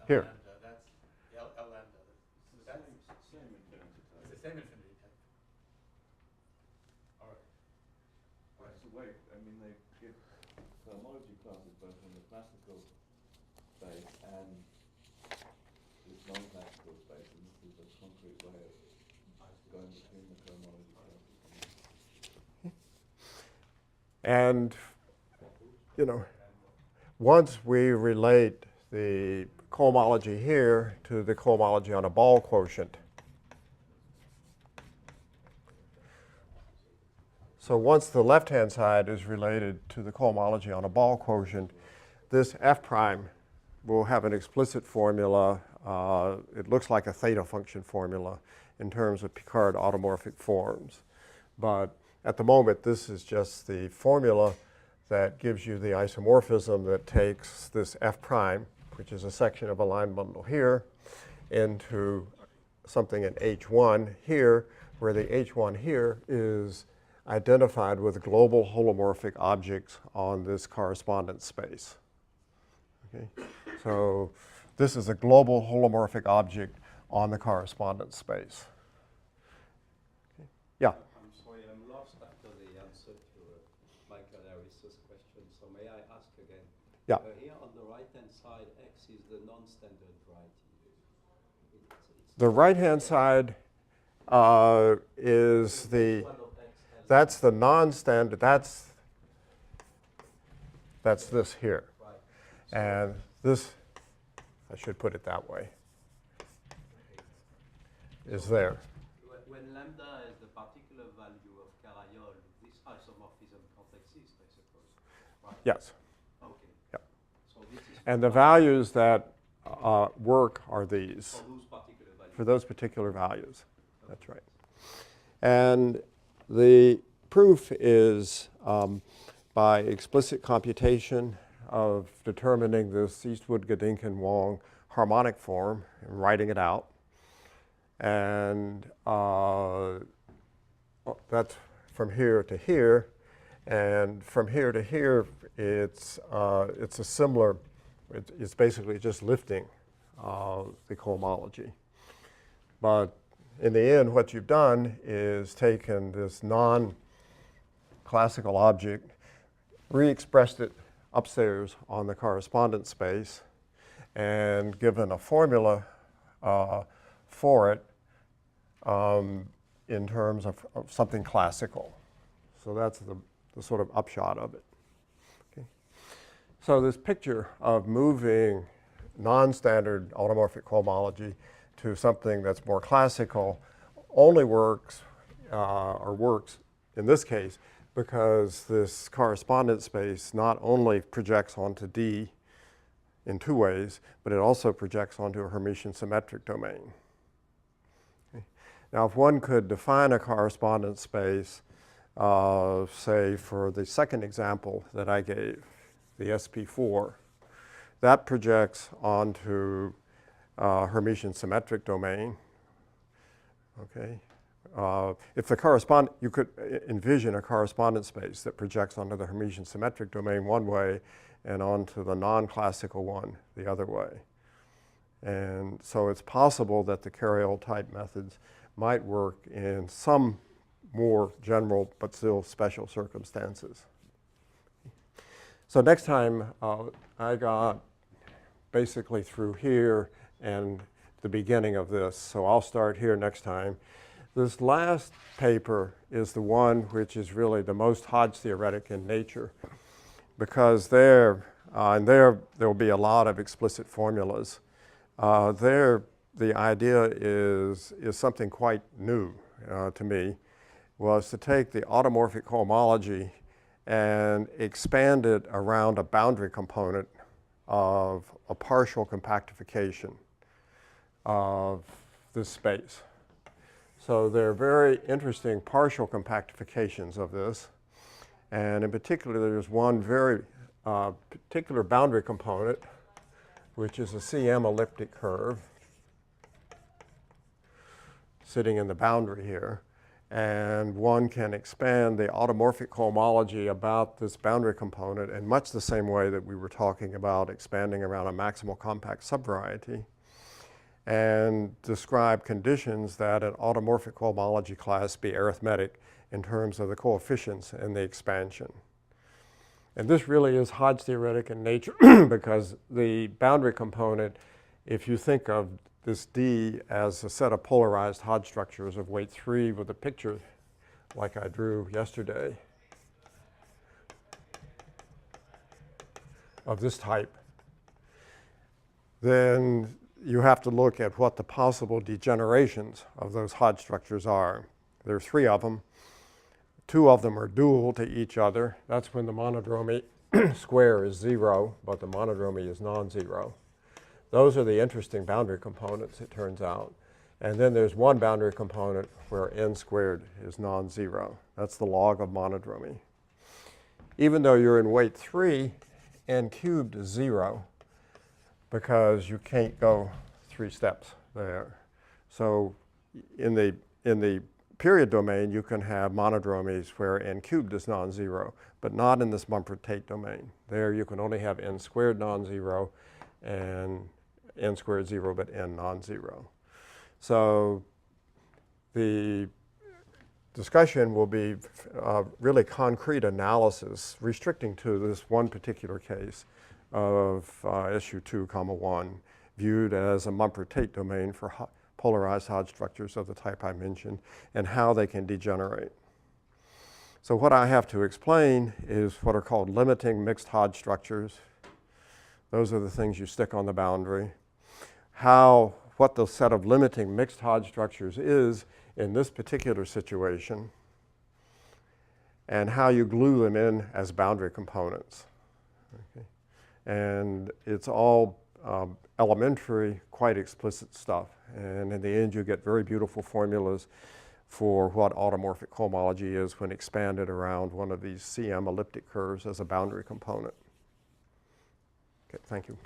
Here. Lambda, that's L lambda. That's Same infinity type. it's the same infinity type. All right. Right, so wait, I mean, they give cohomology classes both in the classical space and this non-classical space, and this is a concrete way of going between the cohomology classes. And, you know, once we relate the cohomology here to the cohomology on a ball quotient. So once the left-hand side is related to the cohomology on a ball quotient, this F prime will have an explicit formula. It looks like a theta function formula in terms of Picard automorphic forms. But at the moment, this is just the formula that gives you the isomorphism that takes this F prime, which is a section of a line bundle here, into something in H1 here, where the H1 here is identified with global holomorphic objects on this correspondence space. Okay? So this is a global holomorphic object on the correspondence space. Okay. Yeah? I'm sorry, I'm lost after the answer to Michael Harris's question, so may I ask again? Yeah. Here on the right-hand side, X is the non-standard variety. The right-hand side is the, that's the non-standard, that's this here. Right. And this, I should put it that way, is there. When lambda is the particular value of Carayol, this isomorphism can't exist, I suppose. Right? Yes. Okay. Yeah. So this is And the values that work are these, for those particular values. for those particular values. That's right. And the proof is by explicit computation of determining this Eastwood-Gedinken-Wong harmonic form and writing it out. And that's from here to here. And from here to here, it's a similar, it's basically just lifting the cohomology. But in the end, what you've done is taken this non-classical object, re-expressed it upstairs on the correspondence space, and given a formula for it in terms of something classical. So that's the sort of upshot of it. Okay. So this picture of moving non-standard automorphic cohomology to something that's more classical only works, or works in this case, because this correspondence space not only projects onto D in two ways, but it also projects onto a Hermitian symmetric domain. Okay. Now, if one could define a correspondence space, say for the second example that I gave, the SP4, that projects onto Hermitian symmetric domain. Okay. If the you could envision a correspondence space that projects onto the Hermitian symmetric domain one way and onto the non-classical one the other way. And so it's possible that the Carayol type methods might work in some more general but still special circumstances. So next time I got basically through here and the beginning of this. So I'll start here next time. This last paper is the one which is really the most Hodge theoretic in nature, because there will be a lot of explicit formulas. The idea is something quite new to me, was to take the automorphic cohomology and expand it around a boundary component of a partial compactification of this space. So there are very interesting partial compactifications of this. And in particular, there's one very particular boundary component, which is a CM elliptic curve sitting in the boundary here. And one can expand the automorphic cohomology about this boundary component in much the same way that we were talking about expanding around a maximal compact subvariety, and describe conditions that an automorphic cohomology class be arithmetic in terms of the coefficients in the expansion. And this really is Hodge theoretic in nature because the boundary component, if you think of this D as a set of polarized Hodge structures of weight 3 with a picture like I drew yesterday of this type, then you have to look at what the possible degenerations of those Hodge structures are. There are 3 of them. 2 of them are dual to each other. That's when the monodromy square is 0, but the monodromy is non-zero. Those are the interesting boundary components, it turns out. And then there's one boundary component where n squared is non-zero. That's the log of monodromy. Even though you're in weight 3, n cubed is 0 because you can't go 3 steps there. So in the period domain, you can have monodromies where n cubed is non-zero, but not in this Mumper Tate domain. There you can only have n squared non-zero and n squared 0, but n non-zero. So the discussion will be really concrete analysis restricting to this one particular case of issue 2,1, viewed as a Mumper Tate domain for polarized Hodge structures of the type I mentioned, and how they can degenerate. So what I have to explain is what are called limiting mixed Hodge structures. Those are the things you stick on the boundary. What the set of limiting mixed Hodge structures is in this particular situation, and how you glue them in as boundary components. Okay. And it's all elementary, quite explicit stuff. And in the end, you get very beautiful formulas for what automorphic cohomology is when expanded around one of these CM elliptic curves as a boundary component. Okay, thank you.